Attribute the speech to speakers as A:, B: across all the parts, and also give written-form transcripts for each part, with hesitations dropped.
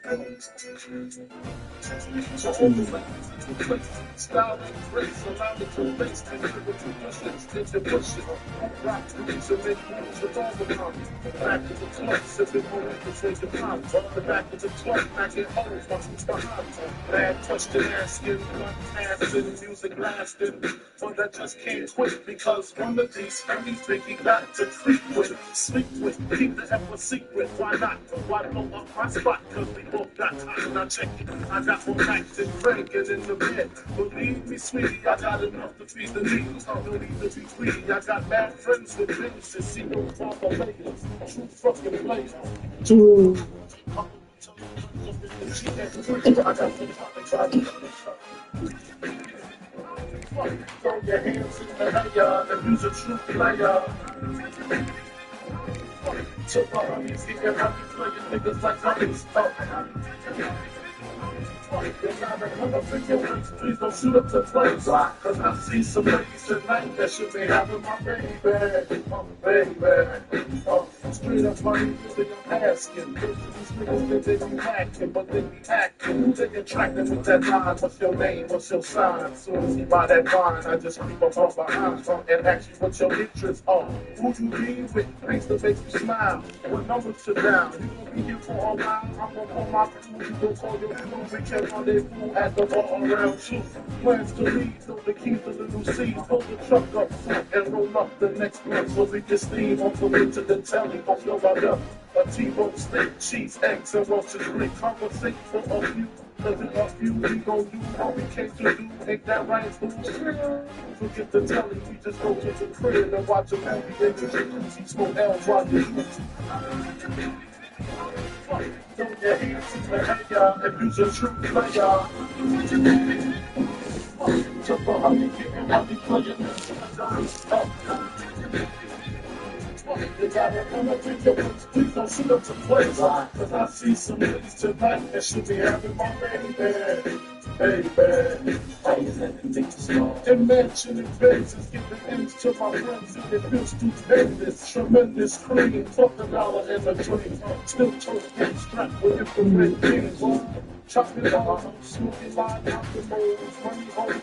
A: So overlap, style and grace, allow me to lace the traditions, into bushes, rock roots and make moves with all the comments. Back to the club, sipping more infiltrate the comments. On the back of the club, back in holes, watch what's behind me. Man, touched the air skin, one pass in music lasting. But I just can't quit because one of these homies think he got to creep with, sleep with, keep the F a secret. Why not? Why blow up my spot? Cause we both got time. Now check it. I got more facts than Frank and in the bed. Believe me, sweetie, I got enough to feed the needs. No need to be greedy. I got bad friends with things to see no proper layers. True fucking players. True. I got throw your hands in the air and use a true player. So far, I'm getting happy playing niggas like dummies. Please don't shoot up the place, cause I see some ladies tonight that should be having my baby. Straight up money, really I'm asking. These niggas they be hacking, but they be acting. They attracting with that line. What's your name? What's your sign? As soon as he buy that wine, I just creep up on behind and ask you what your interests are. Who you be with? Things that make you smile. What numbers you down? You gonna be here for a while? I'm gonna call my crew. You gonna call your crew. We can rendezvous at the bar around 2. Plans to leave, so the keys to the new seeds. Pull the truck up and roll up the next one so we can steam on the way to the telly. Off your mother, a T-bone steak, cheese, eggs, and roasted great. Conversate for a few. Cause in a few we gon' do what we came to do. Ain't that right, fool? Forget the telly, we just go to the crib and watch a movie and jacuzzi. Smoke L's while you use. Throw your hands in the air and use a true player. So for how you getting how you playing you gotta come up with your words, please don't shoot up the place. Cause I see some ladies tonight that should be having my baby. Imagine advances, giving ends to my friends, and it feels stupendous. Tremendous cream, fuck $1 and a drink. Still toting strapped with infrared beams. Chopping balls, smoking line out the moles. Money home,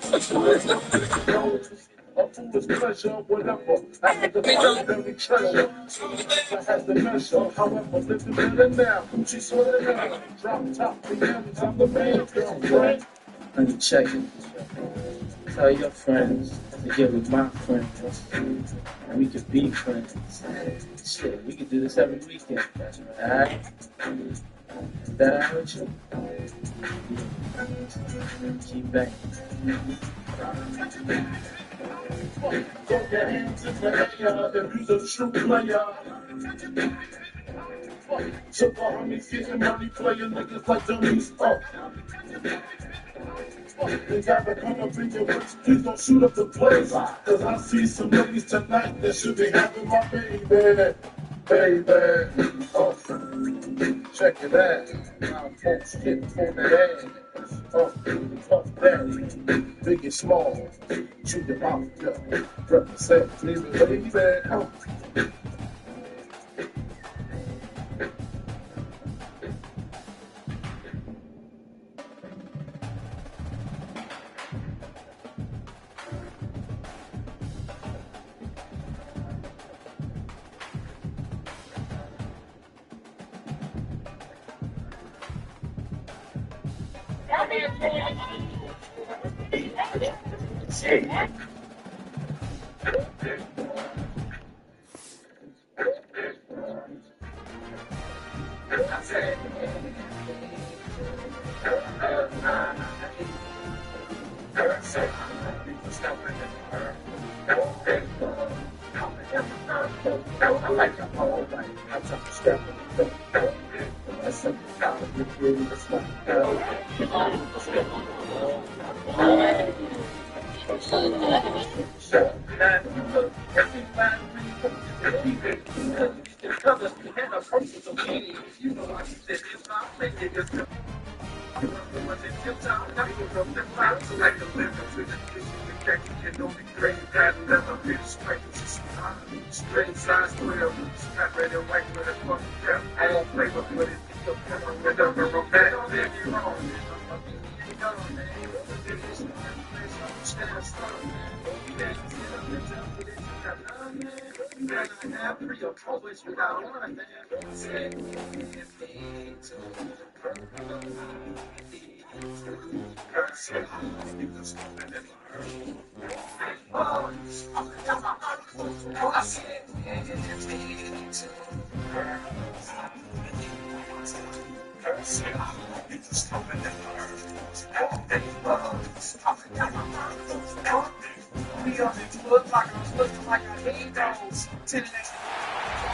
A: a foolish pleasure, whatever. After the primary treasure, I had the measure. However, living better now. Gucci sweater now. Drop top DMs, I'm the man, girlfriend.
B: Honey, check it. Tell your friends to get with my friends, and we could be friends. Shit, we could do this every weekend. Alright? Is that alright with you? Keep back.
A: Throw your hands in the air and use a true player. So far, homies getting money, playing niggas like dummies. They gotta come up in your words, please don't shoot up the place. Cause I see some ladies tonight that should be having my baby. Check it out. Now folks get for the ass. Puff daddy, big and small. Shoot your mouth, yeah. Represent, leave it, baby.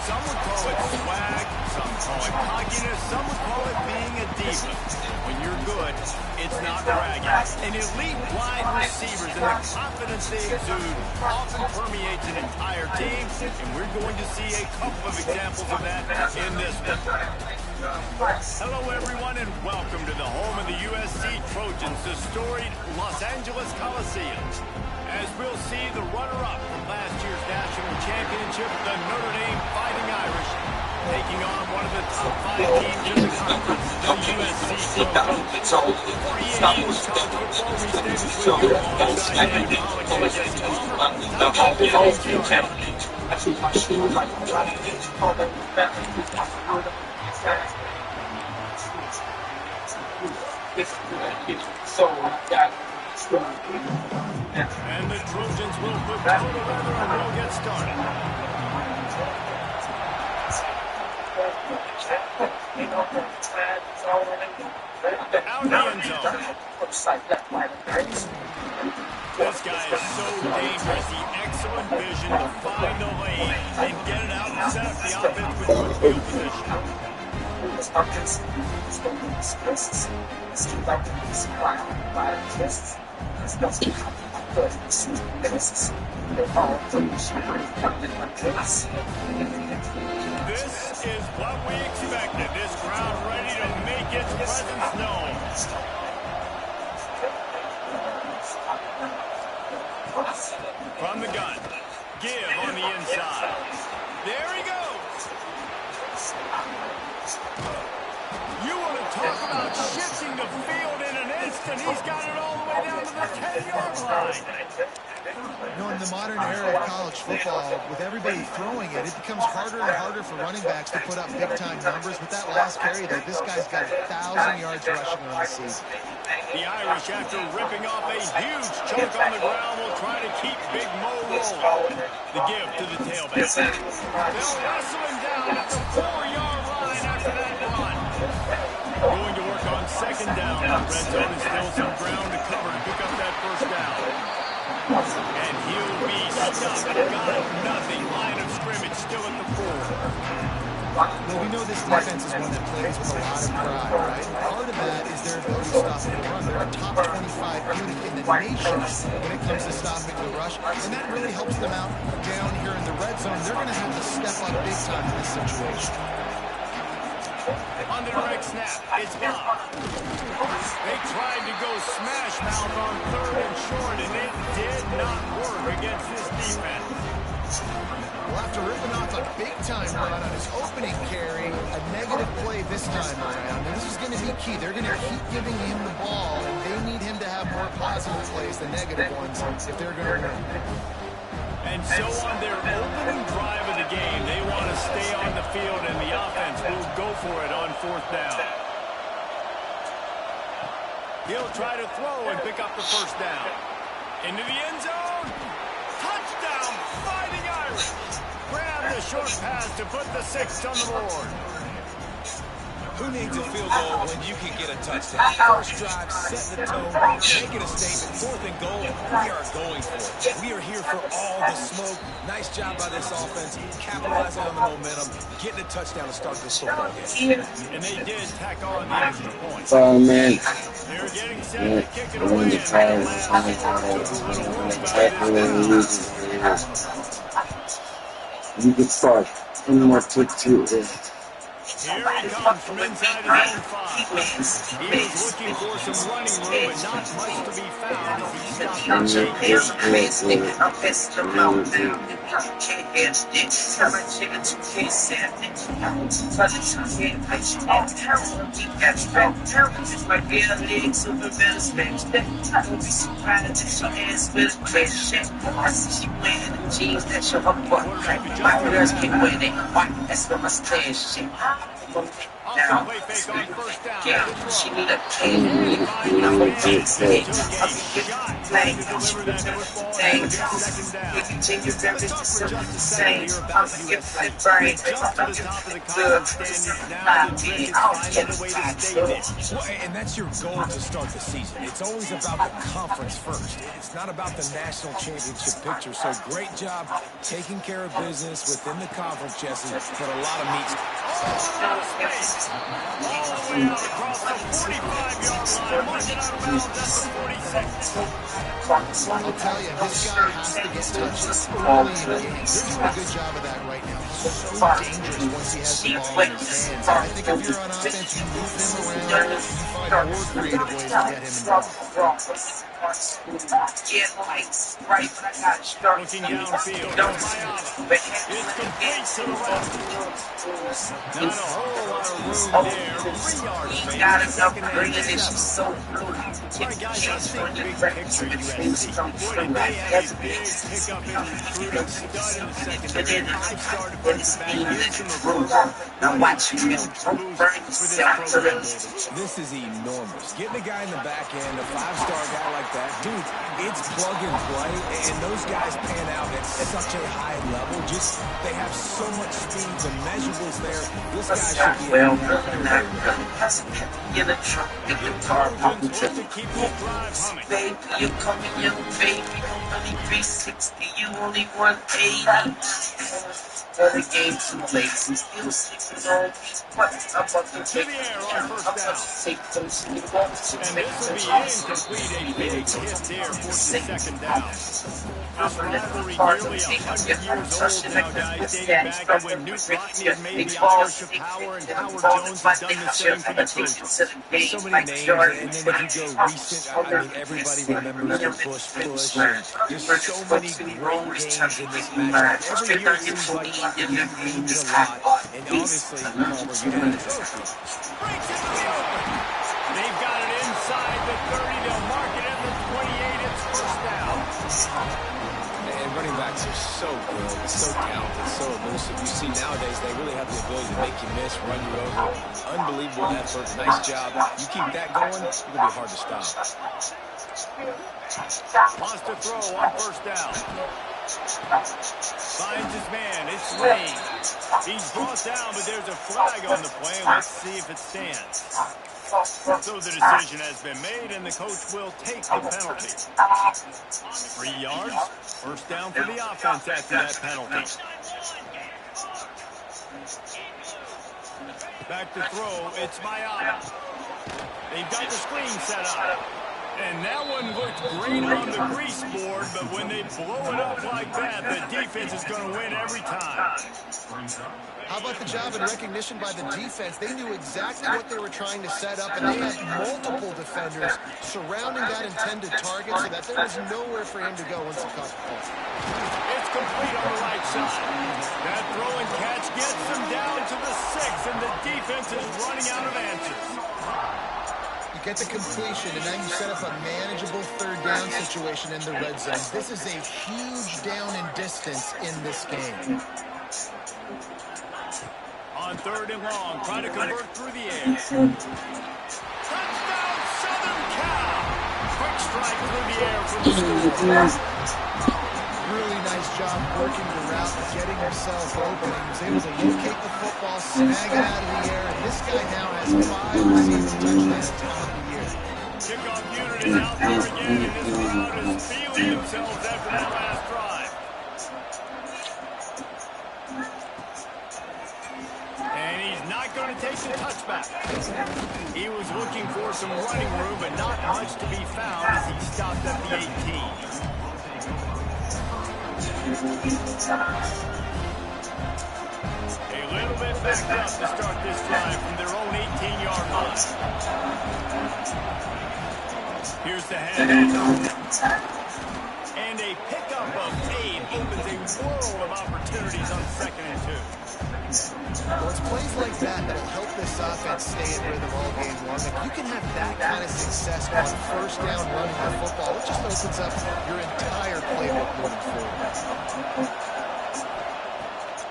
C: Some would call it swag, some call it cockiness, some would call it being a diva. When you're good, it's not bragging. An elite wide receivers and the confidence they exude often permeates an entire team, and we're going to see a couple of examples of that in this one. Hello, everyone, and welcome to the home of the USC Trojans, the storied Los Angeles Coliseum. As we'll see, the runner-up from last year's national championship, the Notre Dame Fighting Irish, taking on one of the top 5 teams in the conference, the USC Trojans. For EA's college football, we stay with you alongside Nick Pollock and Jesse and the Trojans will put down the weather and we'll get started. Out in the end zone. This guy is so dangerous. The excellent vision to find the lane and get it out and set up the offense with good field position. This is what we expected. This crowd ready to make its presence known. From the gun. Give on the inside. There he goes. You want to talk about shifting the field in an instant. He's got it all the way down to the 10-yard line.
D: You know, in the modern era of college football, with everybody throwing it, it becomes harder and harder for running backs to put up big-time numbers. With that last carry, though, this guy's got 1,000 yards rushing on the season.
C: The Irish, after ripping off a huge chunk on the ground, will try to keep Big Mo rolling. The give to the tailback. They'll wrestle him down at the 4-yard line after that run. Going to work on second down. Red zone is still some ground to cover to pick up that first down. And he'll be stopped. Got nothing. Line of scrimmage still at the 4.
D: Well, we know this defense is one that plays with a lot of pride, right? Part of that is their ability to stop the run. They're a top 25 unit in the nation when it comes to stopping the rush, and that really helps them out down here in the red zone. They're going to have to step up big time in this situation.
C: On the direct snap, it's Bob. They tried to go smash mouth on 3rd and short, and it did not work against this defense.
D: Well, after ripping off a big-time run on his opening carry, a negative play this time around, and this is going to be key. They're going to keep giving him the ball, and they need him to have more positive plays than negative ones if they're going to win.
C: And so on their opening drive of the game, they want to stay on the field, and the offense will go for it on 4th down. He'll try to throw and pick up the first down. Into the end zone. Touchdown, Fighting Irish. Grab the short pass to put the 6 on the board.
E: Who needs a field goal when you can get a touchdown? First drive, set the tone, make it a statement. 4th and goal, we are going for it. We are here for all the smoke. Nice job by this offense, capitalizing on the momentum, getting a touchdown to start this football game.
C: And they did tack on the extra point.
B: Oh, man.
C: They're getting set to kick it away.
B: You can start. Any more tips to it.
C: Here he comes from inside his own 5. He was looking for some running room, but not much to be found as he stopped at the 18. Play fake on first down.
A: She need a
E: And that's your goal to start the season. It's always about the conference first. It's not about the national championship picture. So great job taking care of business within the conference, Jesse. But a lot of meat.
C: All the way out across the 45-yard line, marching out of bounds at the 46.
D: I'll tell you, this guy has to get touches early in the game. He's doing a good job of that right now. He's so dangerous once he has the ball in his hands. I think if you're on offense, you move him around, you find more creative ways to get him involved.
C: Looking downfield, it's complete to the left. Not a whole lot of room there. 3 yards, maybe. Second and 10. All right, guys, let's think big picture USC. Boy, did they have a big pickup in recruiting stud in the secondary. Five-star defensive back. Here's some recruits.
A: Now watch you
E: This is enormous. Getting a guy in the back end, a five-star guy like that, dude, it's plug and play, and those guys pan out at such a high level. Just, they have so much speed, the measurables there. This guy should be
A: in the truck, in the car,
C: Just to keep the drive humming.
A: baby, you coming, young baby, only 360, you only 180. The game's too late, I'm still sleeping on these butts. I'm about to take them down. I'm about to take them to the walls to
C: And
A: make
C: this will
A: them
C: be incomplete. A big hit there for the second down. This rivalry nearly 100 years old now, guys, dating back to when Newt Rockne had made the Irish of Power and Howard Jones has done the same for the Trojans.
E: so many names, and then if you go recent, I mean, everybody remembers the push, and there's so many great games in this match. Every year it seems like it means a lot, and obviously, we're getting a trophy.
C: Breaks into the open. They've got it inside the 30. They'll mark it at the 28. It's first down.
E: And running backs are so good, so talented, so elusive. You see nowadays they really have the ability to make you miss, run you over. Unbelievable effort, nice job. You keep that going, it's going to be hard to stop.
C: Wants to throw on first down. Finds his man. It's Lane. He's brought down, but there's a flag on the play. Let's see if it stands. So the decision has been made, and the coach will take the penalty. 3 yards. First down for the offense after that penalty. Back to throw. It's Mayata. They've got the screen set up. And that one looked great on the grease board, but when they blow it up like that, the defense is going to win every time.
D: How about the job and recognition by the defense? They knew exactly what they were trying to set up, and they had multiple defenders surrounding that intended target so that there was nowhere for him to go once he caught the ball.
C: It's complete on the right side. That throw and catch gets them down to the 6, and the defense is running out of answers.
D: You get the completion, and now you set up a manageable third down situation in the red zone. This is a huge down in distance in this game.
C: On third and long, trying to convert through the air. Touchdown, Southern Cal! Quick strike through the air from the score.
D: Really nice job working the route and getting himself open. He was able to locate the football, snag it out of the air, and this guy now has 5 receiving touchdowns on the year.
C: Kickoff unit is out there again, and this crowd is feeling themselves after that last drive. And he's not going to take the touchback. He was looking for some running room, but not much to be found as he stopped at the 18. A A little bit backed up to start this drive from their own 18-yard line. Here's the handoff. And a pickup of 8 opens a world of opportunities on 2nd and 2.
D: Well, it's plays like that that'll help this offense stay in rhythm all game long. If you can have that kind of success on first down running the football, it just opens up your entire playbook moving forward.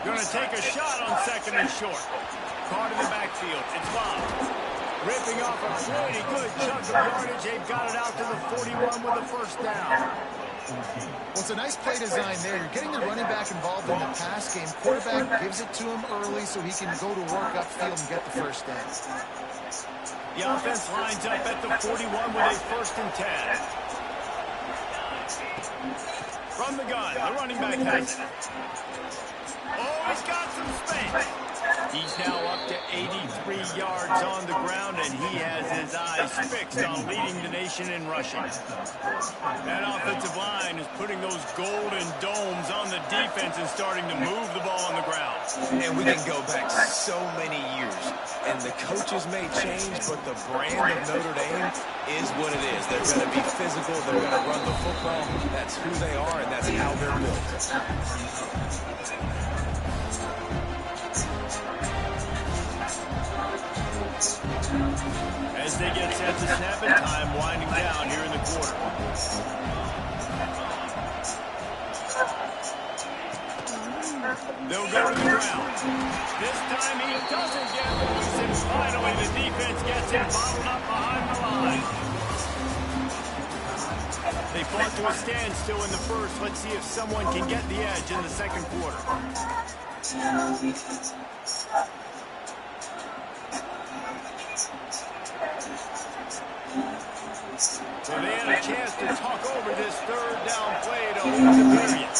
C: Going to take a shot on 2nd and short. Caught in the backfield. It's Bob. Ripping off a pretty good chunk of yardage. They've got it out to the 41 with a first down.
D: Well, it's a nice play design there. You're getting the running back involved in the pass game. Quarterback gives it to him early so he can go to work upfield and get the first down.
C: The offense lines up at the 41 with a 1st and 10. From the gun, the running back has it. Oh, he's got some space. He's now up to 83 yards on the ground, and he has his eyes fixed on leading the nation in rushing. That offensive line is putting those golden domes on the defense and starting to move the ball on the ground.
E: And we can go back so many years, and the coaches may change, but the brand of Notre Dame is what it is. They're going to be physical. They're going to run the football. That's who they are, and that's how they're built.
C: As they get set to snap it, time winding down here in the quarter. They'll go to the ground. This time he doesn't get loose, and finally the defense gets him bottled up behind the line. They fought to a standstill in the first. Let's see if someone can get the edge in the 2nd quarter. So they had a chance to talk over this 3rd down play to open the period.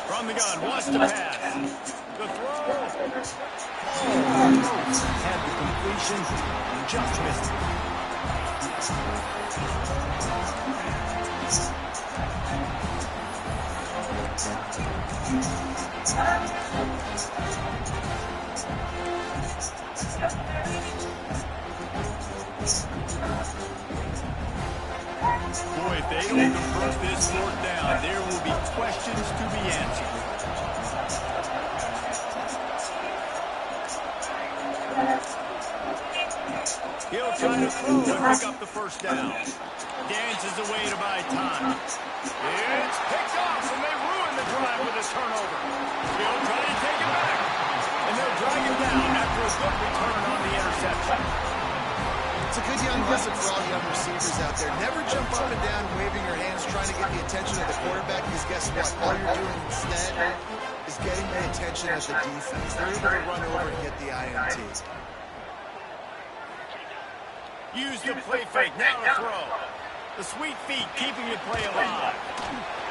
C: From the gun, wants to pass. The throw. Oh, had the completion and just missed Boy, if they don't convert this 4th down, there will be questions to be answered. He'll try to throw and pick up the first down. Dances away to buy time. It's picked off, and they ruin the drive with a turnover. He'll try to take it back, and they'll drag him down after a good return on the interception.
D: It's a good young lesson for all young receivers out there. Never jump up and down waving your hands trying to get the attention of the quarterback, because guess what? All you're doing instead is getting the attention of the defense. They're able to run over and get the INT.
C: Use the play fake, now to throw. The sweet feet keeping the play alive.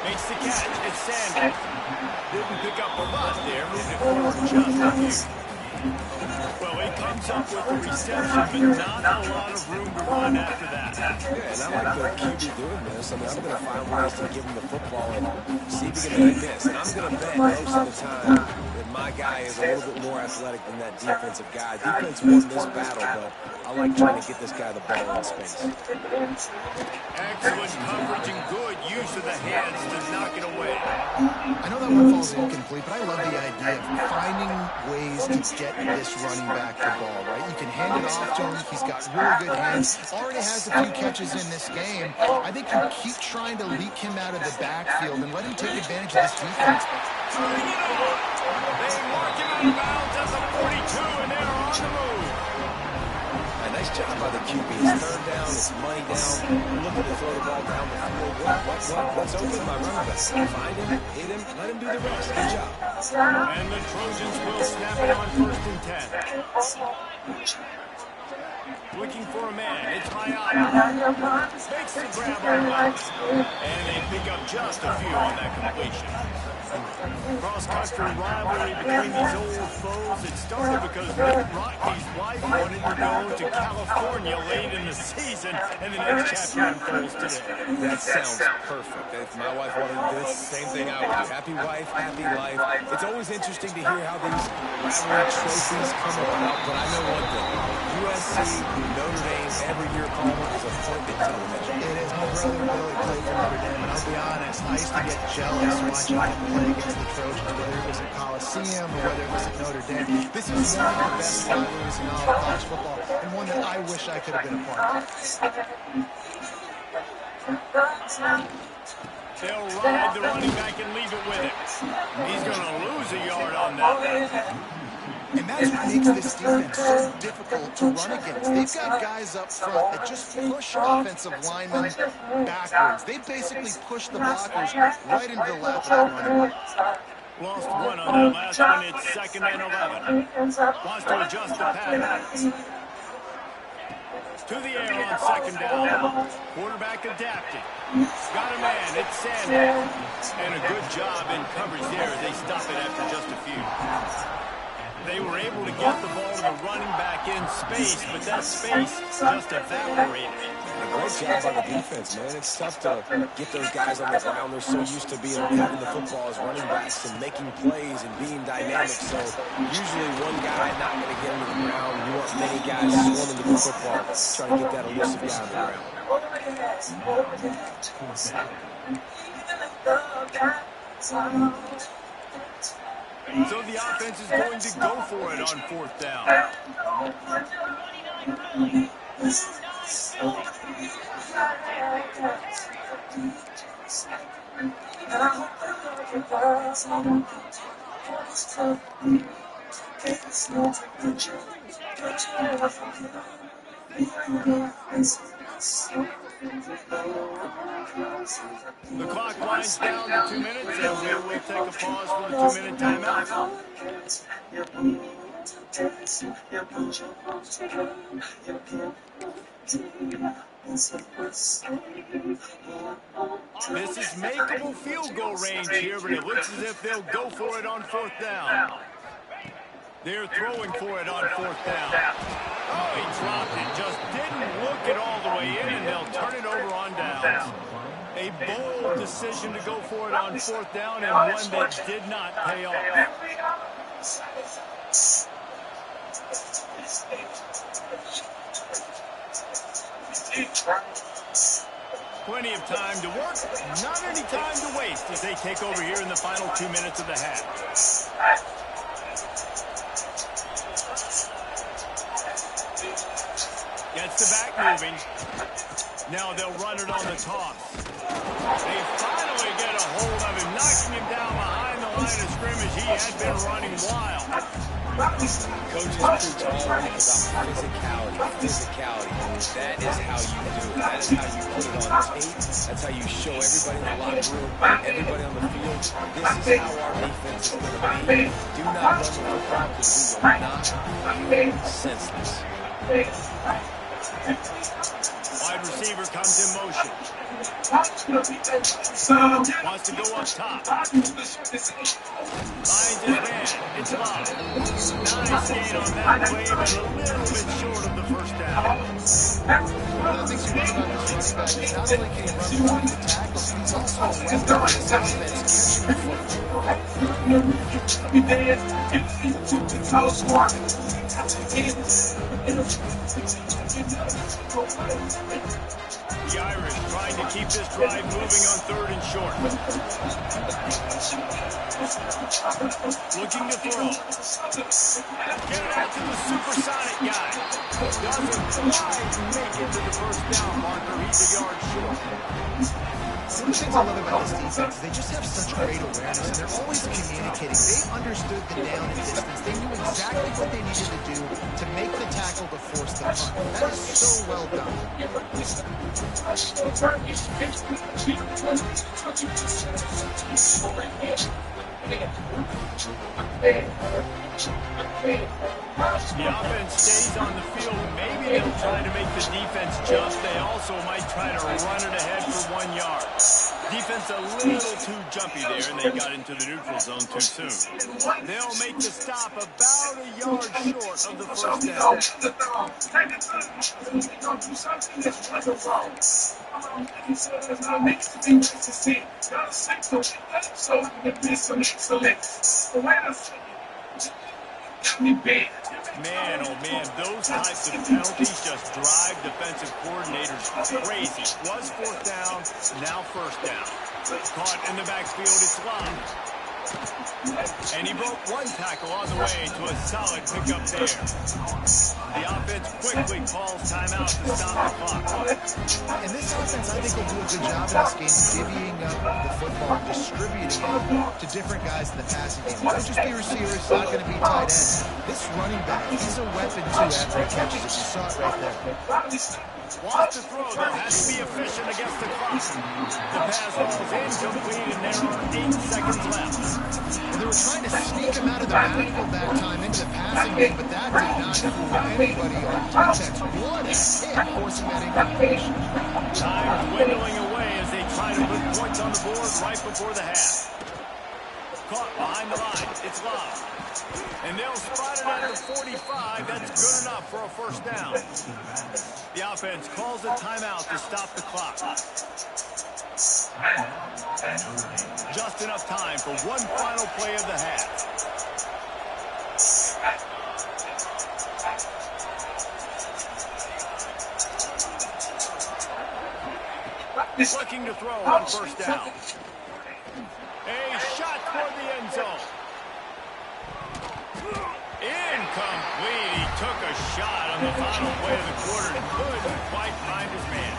C: Makes the catch, it's Sanders. Didn't pick up a lot there, moved it forward just a few. Well, he comes up with the reception, but not a lot of room to run after that.
E: Yeah, and I like the QB doing this. I mean, I'm going to find ways to give him the football and see if he can make this. And I'm going to bet most of the time that my guy is a little bit more athletic than that defensive guy. Defense won this battle, but I like trying to get this guy the ball in space.
C: Excellent coverage and good use of the hands to knock it away.
D: I know that one falls incomplete, but I love the idea of finding ways to get this running back the ball, right? You can hand it off to him. He's got really good hands. Already has a few catches in this game. I think you keep trying to leak him out of the backfield and let him take advantage of this defense.
C: Turning it on. They mark him out of bounds at the 42, and they're on the move.
E: A nice job by the QB. It's 3rd down. It's money down. Looking to throw the ball down the field. What's open? My running back. Find him, hit him, let him do the rest. Good job.
C: And the Trojans will snap it on 1st and 10. Looking for a man. It's Hayata. Makes the grab on bounce. And they pick up just a few on that completion. Cross-country rivalry between these old foes. It started because Rocky's wife wanted to go to California late in the season, and the next chapter unfolds today.
E: That sounds perfect. If my wife wanted this, same thing I would do. Happy wife, happy life. It's always interesting to hear how these rivalry trophies come about, but I know one thing. USC, Notre Dame, every year, Palmer, is a perfect television.
D: It is. My brother Billy played for Notre Dame, and I'll be honest, I used to get jealous watching him play against the Trojans, whether it was at Coliseum or whether it was at Notre Dame. This is one of the best rivalries in all of college football, and one that I wish I could have been a part of.
C: They'll ride the running back and leave it with him. He's going to lose a yard on that.
D: And that's what makes this defense so difficult to run against. They've got guys up front that just push offensive linemen backwards. They basically push the blockers right into the lap of that running back.
C: Lost one on that last one. It's 2nd and 11. Wants to adjust the pattern. To the air on 2nd down. Quarterback adapted. Got a man. It's Sanders. And a good job in coverage there. They stop it after just a few. They were able to get the ball to the running back in space, but that space just evaporated.
E: A great job by the defense, man. It's tough to get those guys on the ground. They're so used to having the football as running backs and making plays and being dynamic. So usually one guy not going to get him to the ground. You want many guys swarming to the football, trying to get that elusive guy on the ground.
C: So the offense is going to go for it on 4th down. The clock winds down to 2 minutes, and we will take a pause for the 2-minute timeout. This is makeable field goal range here, but it looks as if they'll go for it on 4th down. They're throwing for it on 4th down. Oh, he dropped it. Just didn't look it all the way in, and they'll turn it over on downs. A bold decision to go for it on 4th down, and one that did not pay off. Plenty of time to work, not any time to waste as they take over here in the final 2 minutes of the half. Gets the back moving. Now they'll run it on the toss. They finally get a hold of him, knocking him down behind the line of scrimmage. He had been running wild.
E: Coaches preach all week about physicality. That is how you do it. That is how you put it on tape. That's how you show everybody in the locker room, everybody on the field. This is how our defense is going to be. Do not run the football because we will not be senseless.
C: Wide receiver comes in motion. Wants to go up top. Finds his man. It's locked. Nice gain on that play, but a little bit short of the 1st down.
D: One of the things you love about this running back is not only can he run between the tackles, he's also a weapon in this offense, catching the football.
C: The Irish trying to keep this drive moving on 3rd and short. Looking to throw. Get it out to the supersonic guy. Doesn't quite make it to the 1st down marker. He's a yard short.
D: One of the things I love about this defense is they just have such great awareness, and they're always communicating. They understood the down and distance. They knew exactly what they needed to do to make the tackle to force the punt. That is so well done.
C: The offense stays on the field. Maybe they'll try to make the defense jump. They also might try to run it ahead for 1 yard. Defense a little too jumpy there, and they got into the neutral zone too soon. They'll make the stop about a yard short of the first down. Man, oh man, those types of penalties just drive defensive coordinators crazy. Was fourth down, now first down. Caught in the backfield, it's Love. And he broke one tackle on the way to a solid pickup there. The offense quickly calls timeout to stop the clock.
D: And this offense, I think, will do a good job in this game, divvying up the football, distributing it to different guys in the passing game. Don't just be receiver, it's not going to be tight end. This running back, he's a weapon, too, after he catches it. You saw it right there.
C: Wants to throw, though. Has to be efficient against the clock. The pass falls incomplete, and there are 8 seconds left.
D: And they were trying to sneak him out of the backfield that time into the passing game, but that did not fool anybody on defense. What a hit, forcing that incompletion.
C: Time dwindling away as they try to put points on the board right before the half. Caught behind the line. It's Love. And they'll spot it at the 45. That's good enough for a first down. The offense calls a timeout to stop the clock. Just enough time for one final play of the half. Looking to throw on first down. A shot toward the end zone. Incomplete. He took a shot on the final play of the quarter and couldn't quite find his man.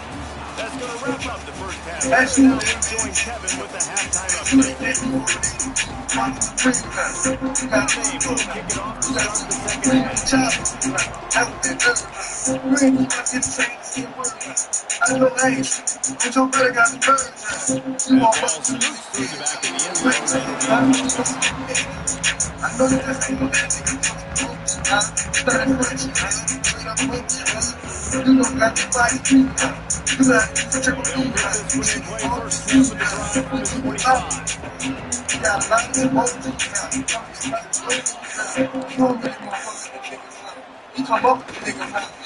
C: That's going to wrap up the first half. Now we join Kevin with the halftime update. Dave will kick it off to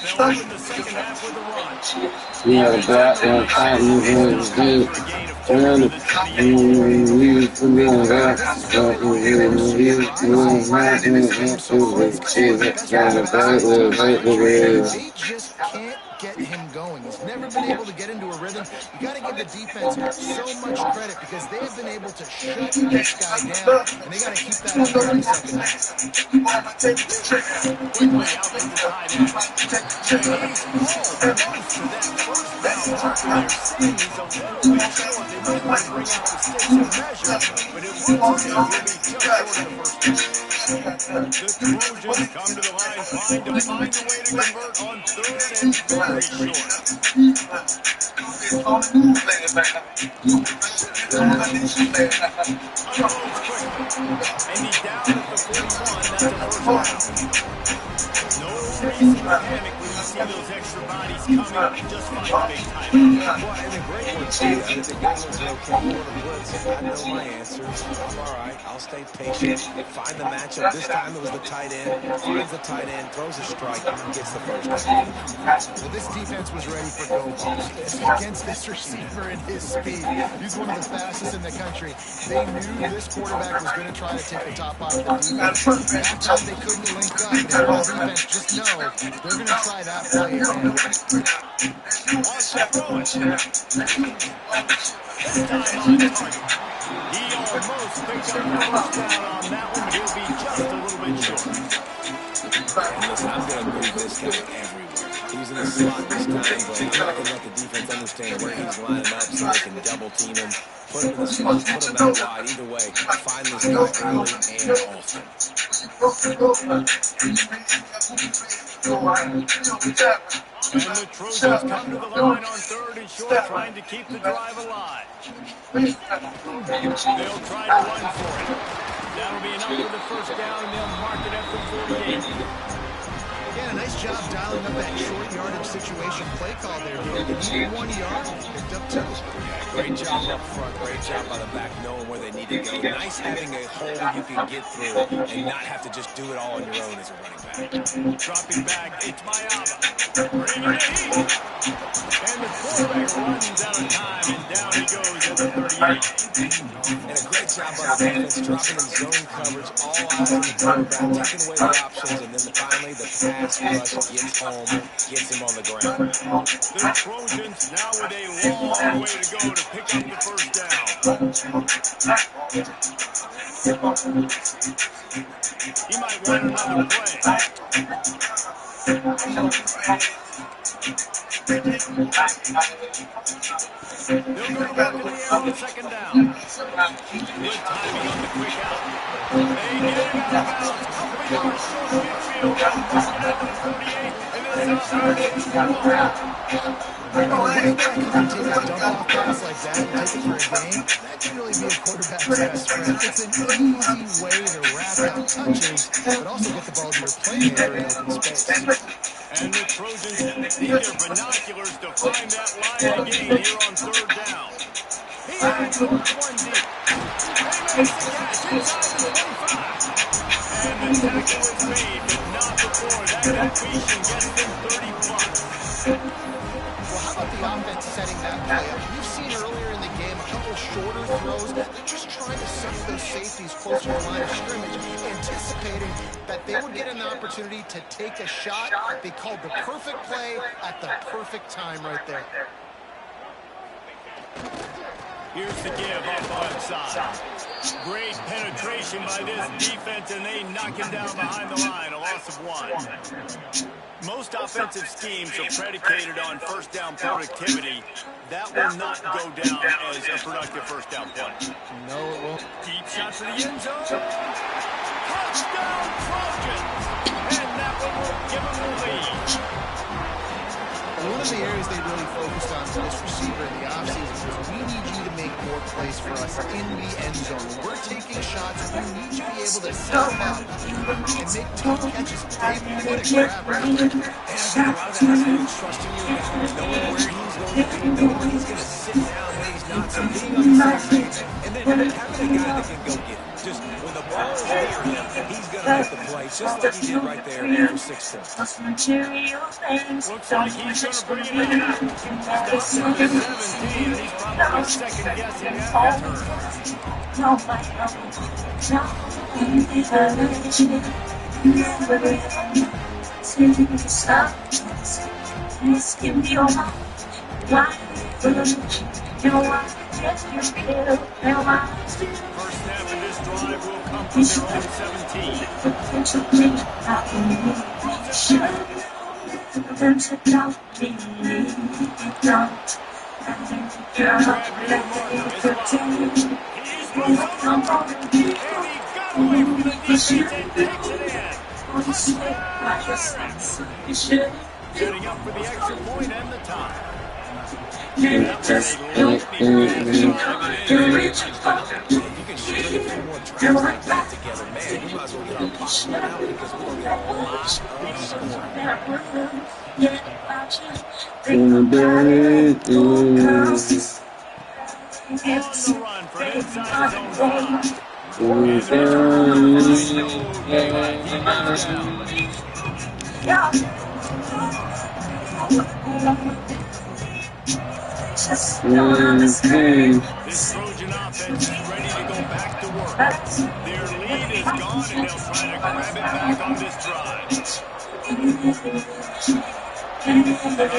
C: start the second half.
D: Just can't get him going. He's never been able to get into a rhythm. You got to give the defense so much credit because they have been able to shut this guy down, and they got to keep that up in the second half.
C: The Trojans come to the line, find a way to convert on third and very short. And he's down at the 41. That's a first down. No reason to panic when you see those extra bodies coming. Just find the big time.
E: Well, and the great one, too. If the young ones are okay for the blitz, I know my answers. I'm all right. I'll stay patient. Find the matchup. This time it was the tight end. Finds the tight end, throws a strike, and gets the first down.
D: Well, this defense was ready for go balls. Against this receiver and his speed, he's one of the fastest in the country. They knew this quarterback was going to try to take the top off the defense. That time they couldn't link up. They were on defense. Just know they're going to try that play again.
C: This time on target. He almost picked up the first down on that one, but he'll be just a little bit short.
E: And listen, I'm going to move this guy everywhere. He's in the slot this time, but I'm not going to let the defense understand where he's lining up so they can double team him, put him in the slot, put him out wide. Either way, find this guy early and often.
C: And the Trojans come to the line on third and short, trying to keep the drive alive. They'll try to run for it. That'll be enough for the first down, and they'll mark it at the 48.
D: Yeah, a nice job dialing up that short yardage situation play call there. You need 1 yard, picked up 2.
E: Yeah, great job up front. Great job by the back knowing where they need to go. Nice having a hole you can get through and not have to just do it all on your own as a running back.
C: Dropping back, it's Mayama. Bringing it in. And the quarterback runs out of time, and down he goes at the 38.
E: And a great job by the defense, dropping in zone coverage, all eyes on the quarterback, taking away the options, and then finally the pass rush gets home, gets him on the ground.
C: The Trojans now with a long way to go to pick up the first down. He might run another play. They'll go to work in the air on the second down. Good timing on the quick out. They get him out of bounds. Couple yards short of midfield. Push it out to the 48. And then
D: Dump-off pass like that and take it for a gain, that can really be a quarterback's best friend. It's an easy way to rack up touches, but also get the ball to your playmaker in open space.
C: And the Trojans need their binoculars to find that line again here on third down. He has one deep. He makes the catch inside the 25. And the tackle is made, but not before. That completion gets them 30+.
D: Well, how about the offense setting that play up? We've seen earlier in the game a couple shorter throws. They're just trying to set those safeties closer to the line of scrimmage, anticipating that they would get an opportunity to take a shot. They called the perfect play at the perfect time right there.
C: Here's the give off the left side. Great penetration by this defense, and they knock him down behind the line, a loss of 1. Most offensive schemes are predicated on first down productivity. That will not go down as a productive first down play.
D: No, it won't.
C: Deep shot to the end zone. Touchdown Trojans! And that one will give them the lead.
D: One of the areas they really focused on for this receiver in the offseason was we need you to make more plays for us in the end zone. When we're taking shots, we need you to be able to set up and make tough catches. They put a grab right there.
E: And I think a lot of that has to do with trusting your guy, knowing where he's going to be, knowing when he's going to sit down, when he's not, so being on the same page, and then having a guy that can go get it. Just when the ball is near him, he's going to make the play, just like he did right there for 6 points.
C: Looks like he's going to bring it in. Stops at the 17, and he's probably second-guessing that First snap of this drive will come from their own 17. Setting up for the extra point and the tie. You can string a few more drives like that together, man. We might as well get our box out because we're going to get a lot of On the run for inside his This Trojan offense is ready to go back to work. Their lead is gone, and they'll try to grab it back on this drive. Dropping back,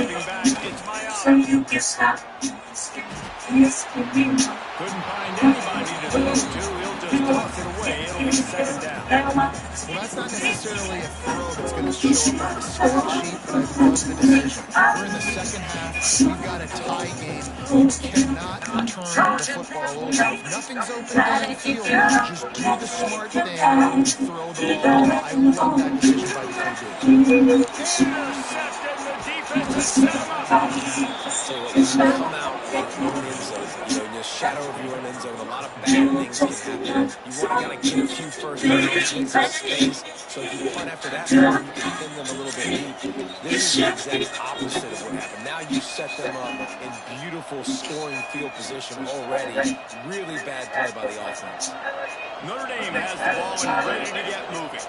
C: it's Mayama. Couldn't find anybody to throw to. He'll just toss it away. It'll be second down.
D: Well, that's not necessarily a throw that's going to show up on the score sheet, but I love the decision. We're in the second half. We've got a tie game. You cannot turn the football over. If nothing's open down the field, just do the smart thing and throw the ball. I love that decision by the QB.
C: Intercepted, the defense defense has set him up.
E: Say what, when you come out in your own end zone, in the shadow of your own end zone, a lot of bad things can happen. You want to kind of get a few first downs, get some space, so if you punt after that point, you can pin them a little bit deep. This is the exact opposite of what happened. Now you set them up in beautiful scoring field position already. Really bad play by the offense.
C: Notre Dame has the ball and ready to get moving.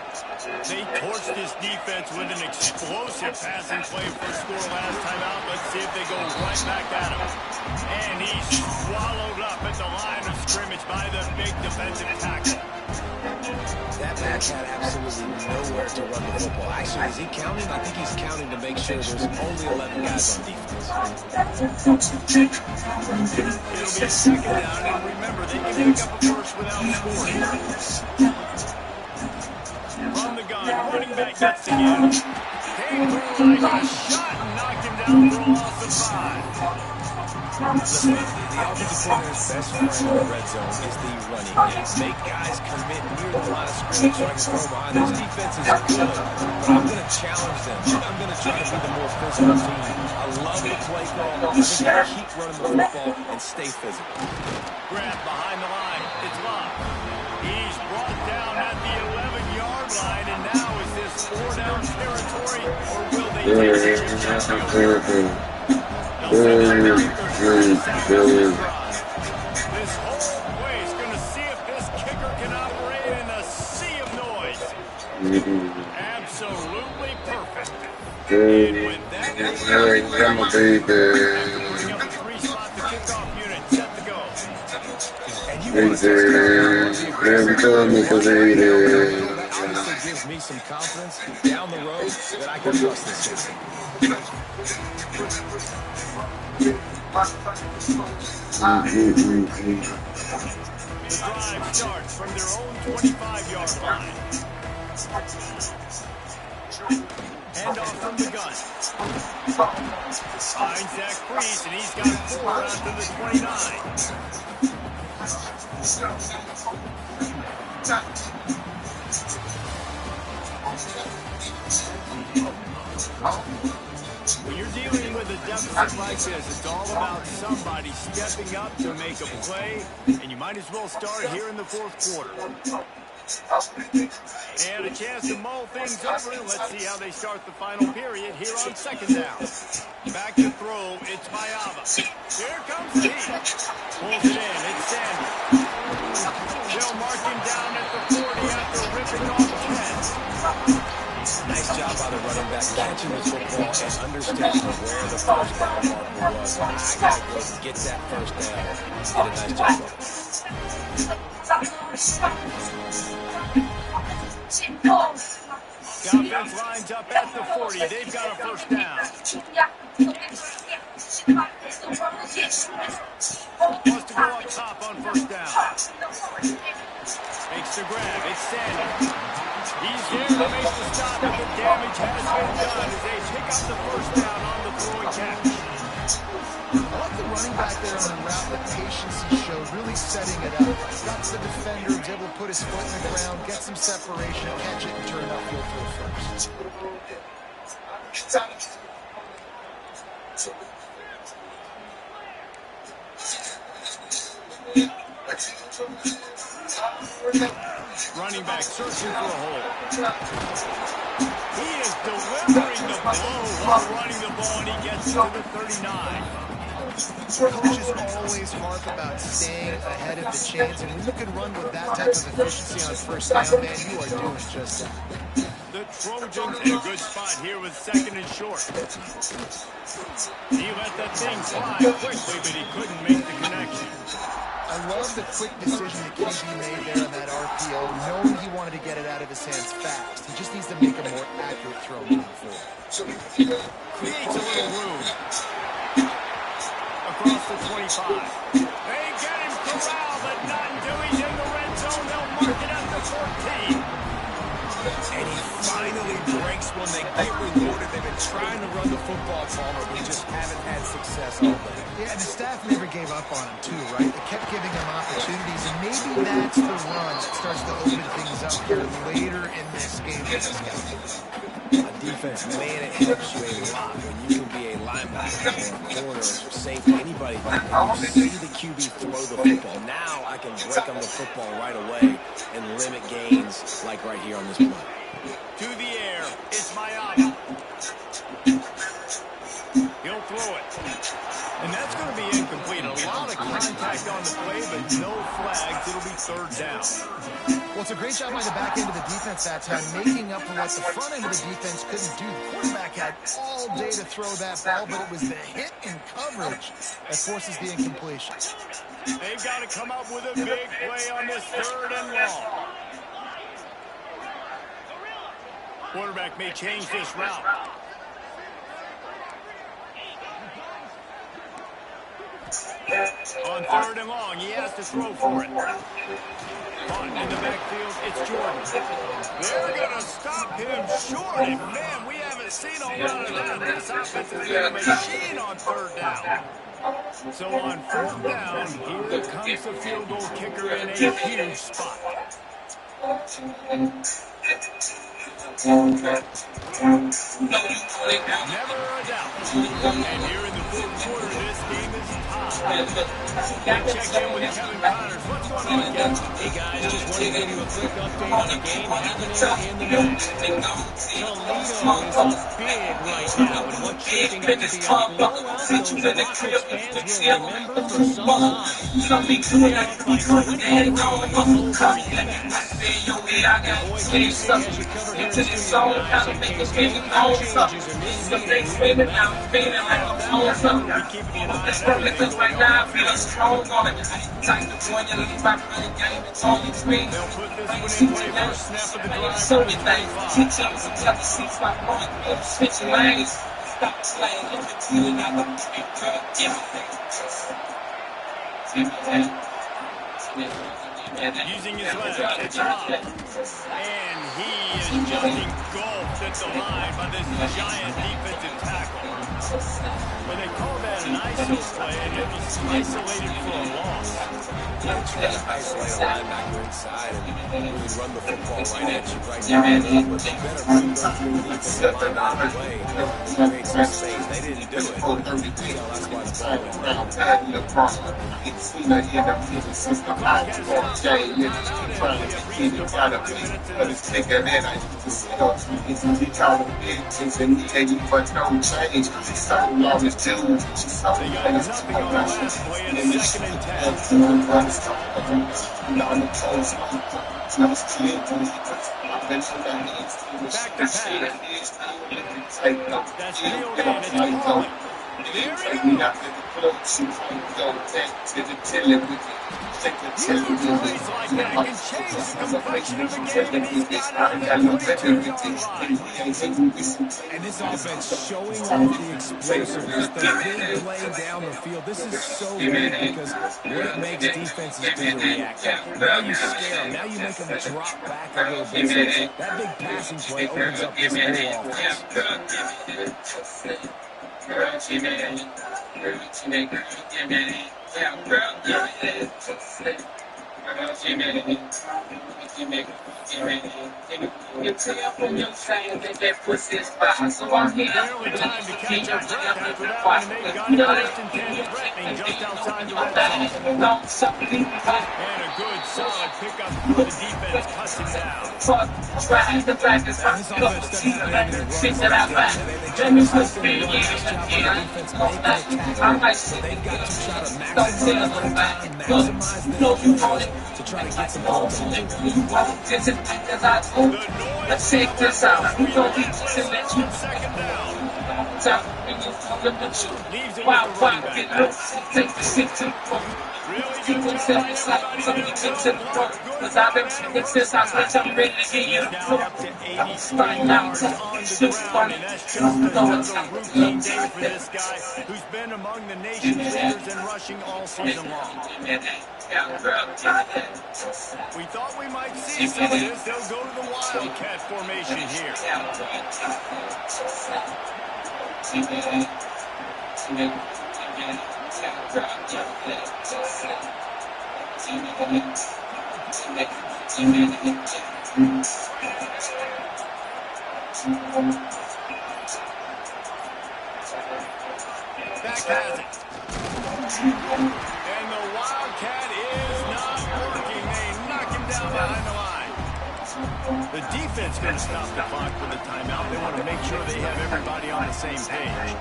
C: They torched this defense with an explosive passing play for a score last time out. Let's see if they go right back at him. And he's swallowed up at the line of scrimmage by the big defensive tackle.
E: That back had absolutely nowhere to run the football. Actually, is he counting? I think he's counting to make sure there's only 11 guys on defense.
C: It'll be second down, and remember, they can pick up a first without scoring. From the gun, running back gets the give. Came through like a shot and knocked him down for a loss of 5.
E: Listen, the offensive coordinator's best friend in the red zone is the running game. Make guys commit near the line of scrimmage so I can throw behind. This defense is good, but I'm going to challenge them. I'm going to try to be the more physical team. I love the play call. I think you keep running the football and stay physical.
C: Grab behind the line. It's locked. He's brought down at the 11-yard line, and now is this 4-down territory, or will they take it to champion? This whole place going to see if this kicker can operate in a sea of noise. Absolutely perfect. And with that, bring up a 3-spot, the kickoff unit set to go.
E: And you want to that obviously gives me some confidence down the road that I can trust this system.
C: The drive starts from their own 25-yard line. Hand off from the gun. Finds Zach Priest, and he's got 4 out to the 29. When you're dealing with a deficit like this, it's all about somebody stepping up to make a play, and you might as well start here in the 4th quarter. And a chance to mull things over, and let's see how they start the final period here on 2nd down. Back to throw, it's Mayava. Here comes the heat. Pulls it in, it's Sandy. They'll mark him down at the 40 after ripping off 10.
E: Nice job by the running back, catching the football and understanding where the first down marker was. I got to go get that first down. Did a nice job of it.
C: The offense lines up at the 40. They've got a first down. Wants to go up top on first down. Makes the grab. It's Sandy. He's there to make the stop, but the damage has been done as they pick up the first down on the throwing catch.
D: I like the running back there on the route, the patience he showed, really setting it up. Got to the defender, was able to put his foot in the ground, get some separation, catch it, and turn it upfield for a first.
C: Running back searching for a hole. He is delivering the blow while running the ball, and he gets to the 39.
D: Coaches always harp about staying ahead of the chains, and when you can run with that type of efficiency on first down, man, you are doing just that.
C: The Trojans in a good spot here with 2nd and short. He let that thing fly quickly, but he couldn't make the connection.
D: I love the quick decision that KB made there on that RPO, knowing he wanted to get it out of his hands fast. He just needs to make a more accurate throw moving forward.
C: Creates a little room. Across the 25. They get him corralled, but not until he's in the red zone. They'll mark it at the 14.
E: And he finally breaks when they get rewarded. They've been trying to run the football, Palmer, but just haven't had success all day.
D: Yeah, and the staff never gave up on him, too, right? They kept giving him opportunities, and maybe that's the run that starts to open things up here later in this game.
E: On defense, man, it helps you a lot when you can be corner or safety, anybody, and you see the QB throw the football. Now I can break on the football right away and limit gains like right here on this play.
C: To the air, it's Miami. He'll throw it. And that's going to be incomplete. A lot of contact on the play, but no flags. It'll be third down.
D: Well, it's a great job by the back end of the defense that time, making up for what the front end of the defense couldn't do. The quarterback had all day to throw that ball, but it was the hit and coverage that forces the incompletion.
C: They've got to come up with a big play on this third and long. Quarterback may change this route. On third and long, he has to throw for it. On in the backfield, it's Jordan. They're going to stop him short. And, man, we haven't seen a lot of that. This offense has been a machine on third down. So on fourth down, here comes the field goal kicker in a huge spot. Never a doubt. And here in the fourth quarter, this game is tied. Check in with Kevin Connors. What's going on, Kevin?
F: Hey guys, just want to give you a quick update on the game happening in the match. Toledo is up big right now, and what's shaping up to be a blowout, those Rockets fans will remember for some time. They are up by 20 over Boy, Casey, as you cover here in the studio, guys, in case any changes in this meeting, we will have
C: We keep an eye on everything going on. They'll put this one in play first snap of the drive. Using his legs, it's Love. And he is just engulfed at the line by this giant defensive tackle. When they call that an ISO play, and he'll be isolated for a loss.
E: They're trying to isolate a linebacker inside and really run the football right at you right now. But they better bring those new defensive line out of the way and create some space. They didn't do it. So that's why the ball went down. And this offense showing off the explosiveness, the big play down the field. This is so big because what it makes defenses do to react. Now you scare them. Now you make them drop back a little bit. So that big passing play opens up this whole to try to get some points.
A: Let's take this out. We don't need to let you take the shit to the front. People say it's like something to the front. Cause I've been taking this house, which I'm ready to get you. I'm starting out to shoot fun.
C: That's just another routine day for this guy who's been among the nation's leaders in rushing all season long. We thought we might see some of this. They'll go to the Wildcat formation here. back has it. And the Wildcat is not working. They knock him down behind the line. The defense going to stop the clock for the timeout. They want to make sure they have everybody on the same page.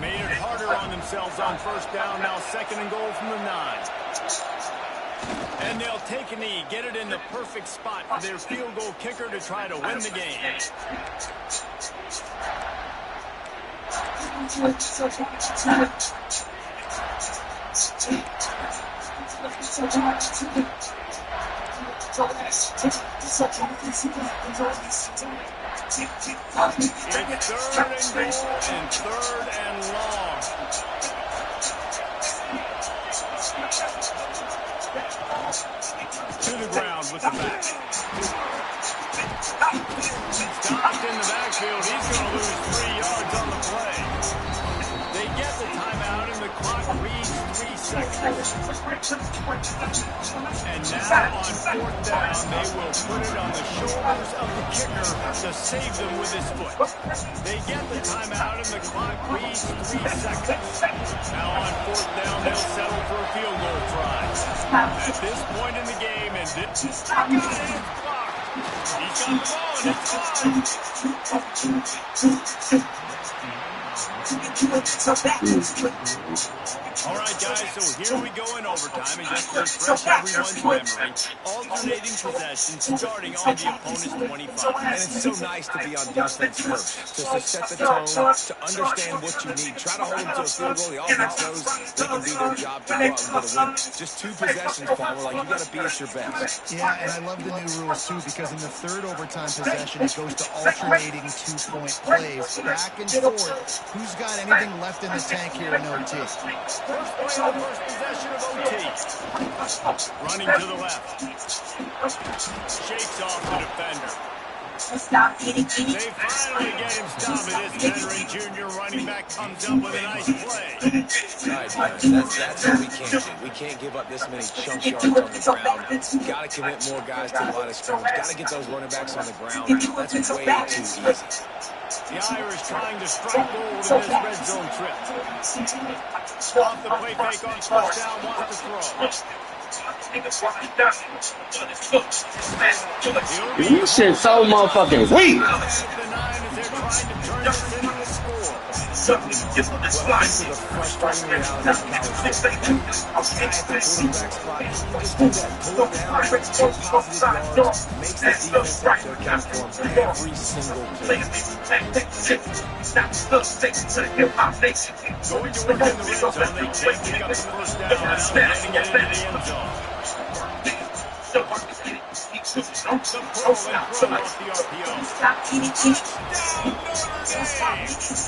C: Made it harder on themselves on first down. Now 2nd and goal from the 9. And they'll take a knee, get it in the perfect spot for their field goal kicker to try to win the game. It's 3rd and goal and 3rd and long. To the ground with the back. Stopped in the backfield. He's going to lose 3 yards on the play. They get the timeout and the clock reads 3 seconds. And now on 4th down, they will put it on the shoulders of the kicker to save them with his foot. They get the timeout and the clock reads 3 seconds. Now on 4th down, they'll settle for a field goal try. At this point in the game, and he's got the ball and it's gone. All right, guys, so here we go in overtime, and just to refresh everyone's memory, alternating possessions starting on the opponent's 25.
E: And it's so nice to be on defense first, just to set the tone, to understand what you need. Try to hold them to a field goal. The offense knows they can do their job to go out and get a win. Just 2 possessions, Palmer, like you got to be at your best.
D: Yeah, and I love the new rules, too, because in the 3rd overtime possession, it goes to alternating 2-point plays, back and forth. Who's got anything left in the tank here in OT?
C: First play of the first possession of OT. Running to the left. Shakes off the defender. They finally get him stopped, and this veteran junior running back comes up with a nice play.
E: All right, guys, that's what we can't do. We can't give up this many chunk yards on the ground. Got to commit more guys to the line of scrimmage. Got to get those running backs on the ground. That's way too easy.
C: The Irish trying to strike gold in this red zone trip. Off the play fake on first down, wants to throw.
G: You shit so motherfucking weak.
C: The 9 as they're trying to turn this into a score.
E: This is the frustrating reality of college football. At the quarterback spot, you just do that, pull it down, take positive yards, makes the defense have to account for every single play.
C: Going to work in the red zone, they take up the first down, now getting it into the end zone. The pull and throw off the RPO.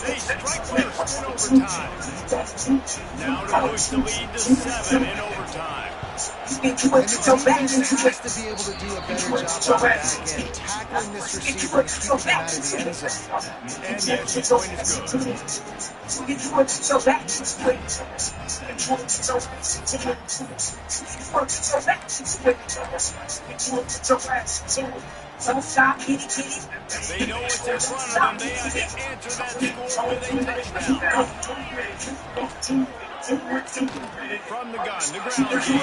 C: They strike first in overtime. Now to push the lead to 7 in overtime.
D: And the defense has to be able to do a better job on the back end, tackling this receiver and keeping him out of the end zone.
C: And the extra point is good. They know what's in front of them. They have to answer that score with a touchdown. From the gun, the ground game.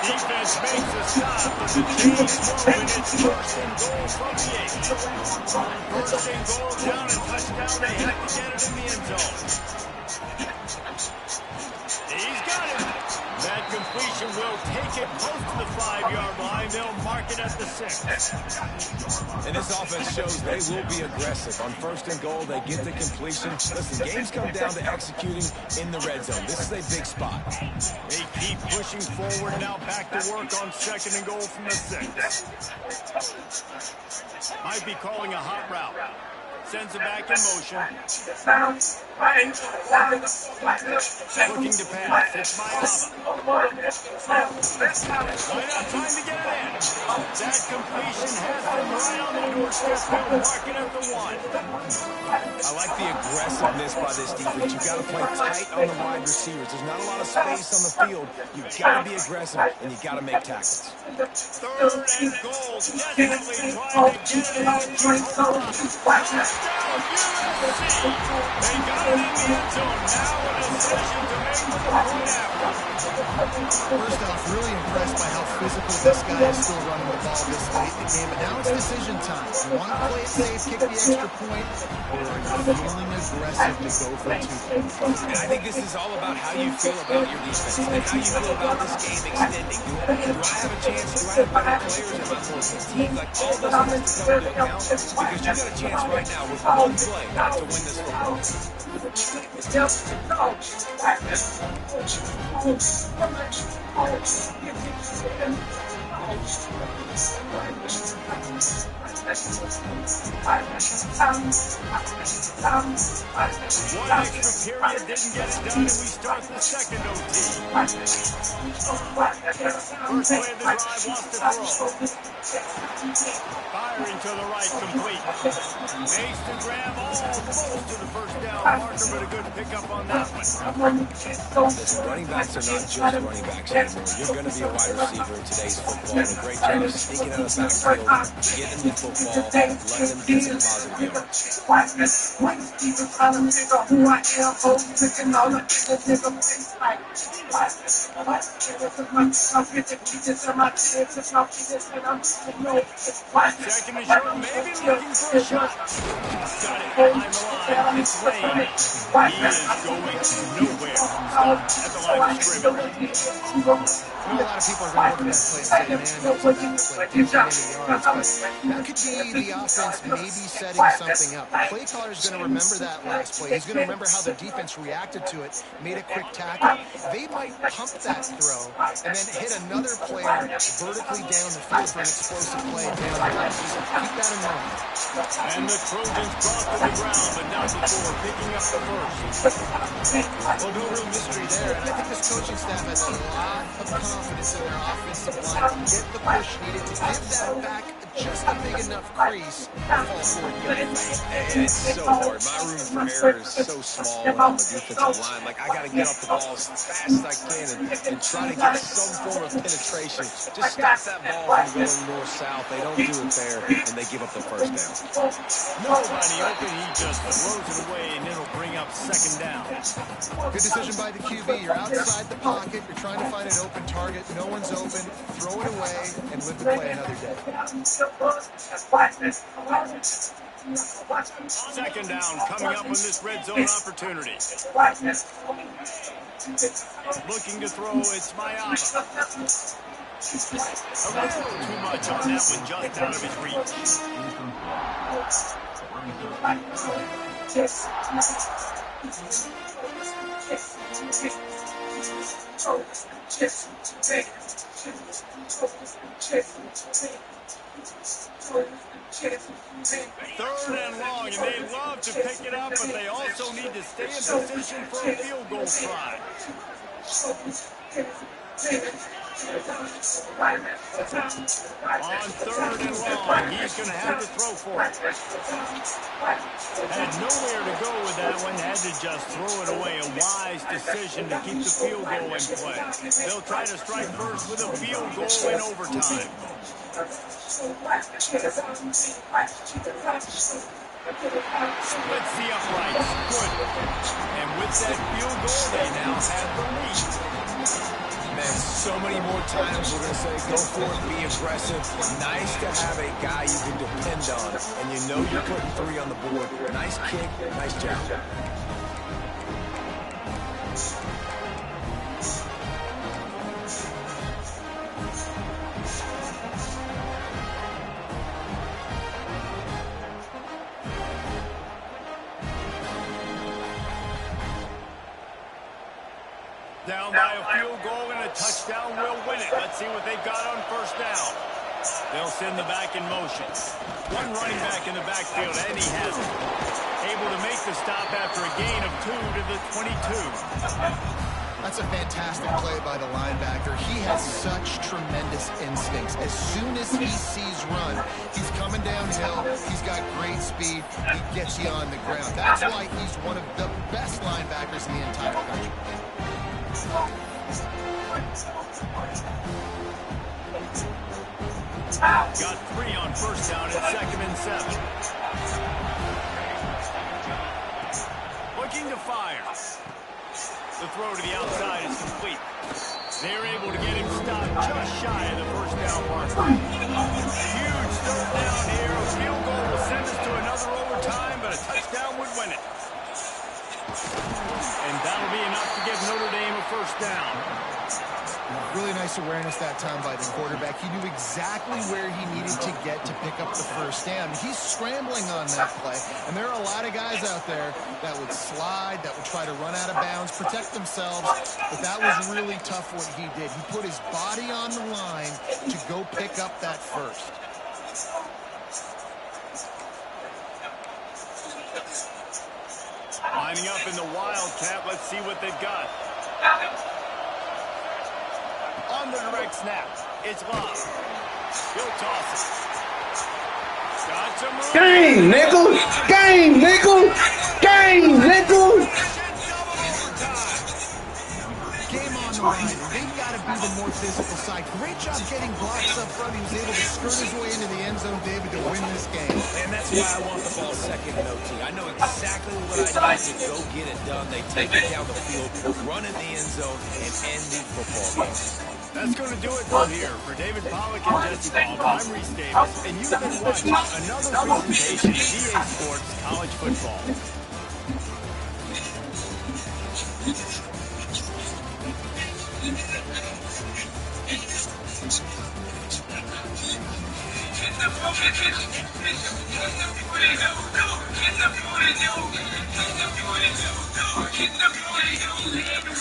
C: Defense makes a stop, but the chains moving. It's 1st and goal from the 8. 1st and goal, down a touchdown. They have to get it in the end zone. He's got it. That completion will take it close to the 5-yard line. They'll mark it at the 6.
E: And this offense shows they will be aggressive. On 1st and goal, they get the completion. Listen, games come down to executing in the red zone. This is a big spot.
C: They keep pushing forward. Now back to work on 2nd and goal from the 6. Might be calling a hot route. Sends it back in motion. Looking to pass. It's Mayava. Right on time to get it in. That completion has them right on the doorstep. They'll mark it at the 1.
E: I like the aggressiveness by this defense. You've got to play tight on the wide receivers. There's not a lot of space on the field. You've got to be aggressive, and you've got to make tackles.
C: 3rd and goal. Desperately trying to get it out. Touchdown, USC. They got it in the end zone. Now a decision to make with the point after.
D: First off, really impressed by how physical this guy is still running the ball this late in the game. But now it's decision time. You want to play it safe, kick the extra point, or are you feeling aggressive to go for 2?
E: And I think this is all about how you feel about your defense and how you feel about this game extending. Do I have a chance? Do I have better players? Am I more fatigued? Like, all those things to come into account, because you got a chance right now with one play to win this football.
C: One extra period didn't get it done, and we start the second OT. First play of the drive wants to throw. Firing to the right, complete. Makes the grab almost to the first down marker, but a good pickup on that one.
E: Listen, running backs are not just running backs anymore. You're going to be a wide receiver in today's football. A great job of sneaking out of the backfield, getting the football, letting them get some positive
C: Second and short, maybe looking for a shot. Got it behind the line. It's Lane. He is going nowhere. At the line of scrimmage.
D: I know a lot of people are going to look at that play and say, man, that was a bad play, didn't get any yards. But that could be the offense maybe setting something up. The play caller is going to remember that last play. He's going to remember how the defense reacted to it, made a quick tackle. They might pump that throw and then hit another player vertically down the field for an explosive play down the line. Just keep that in mind.
C: And the Trojans brought to the ground, but not before picking up the first.
D: Well, no real mystery there. And I think this coaching staff has a lot of confidence in their offensive line to get the push needed to give that back just a big enough crease to fall forward the other way.
E: It's so hard. My room for error is so small when I'm a defensive line. Like, I got to get off the ball as fast as I can and try to get some form of penetration. Just stop that ball from going north-south. They don't do it there, and they give up the first down.
C: Nobody open. He just throws it away, and it'll bring up second down.
D: Good decision by the QB. You're outside the pocket. You're trying to find an open target. No one's open. Throw it away and live to play another day.
C: Second down coming up on this red zone opportunity. Looking to throw, it's Mayava. A little too much on that one, just out of his reach. Third and long, and they love to pick it up, but they also need to stay in position for a field goal try. On third and long, he's going to have to throw for it. Had nowhere to go with that one, had to just throw it away. A wise decision to keep the field goal in play. They'll try to strike first with a field goal in overtime. Splits the uprights. Good. And with that field goal, they now have the lead.
E: Man, so many more times we're going to say, go for it, be aggressive. Nice to have a guy you can depend on, and you know you're putting 3 on the board. Nice kick, nice job.
C: down by a field goal, and a touchdown will win it. Let's see what they've got on first down. They'll send the back in motion. One running back in the backfield, and he has it. Able to make the stop after a gain of 2 to the 22.
D: That's a fantastic play by the linebacker. He has such tremendous instincts. As soon as he sees run, he's coming downhill. He's got great speed. He gets you on the ground. That's why he's one of the best linebackers in the entire country.
C: Got 3 on first down and 2nd and 7. Looking to fire. The throw to the outside is complete. They're able to get him stopped just shy of the first down marker. Huge third down here. A field goal will send us to another overtime, but a touchdown would win it. And that'll be enough to give Notre Dame a first down.
D: Really nice awareness that time by the quarterback. He knew exactly where he needed to get to pick up the first down. He's scrambling on that play, and there are a lot of guys out there that would slide, that would try to run out of bounds, protect themselves, but that was really tough what he did. He put his body on the line to go pick up that first.
C: Lining up in the Wildcat. Let's see what they've got. On the direct snap, it's Love. He'll toss it. Got some room.
G: Game, nickel! Game, nickel! Game, nickel!
D: Game on the line. They've got to be the more physical side. Great job getting blocks up front. He was able to skirt his way into the end zone, David, to win this game.
E: And that's why I want the ball second in OT. I know exactly what I need to go get it done. They take it down the field, run in the end zone, and end the football game.
C: That's going to do it from here. For David Pollack and Jesse Palmer, I'm Reese Davis, and you've been watching another presentation of EA Sports College Football.
A: Get the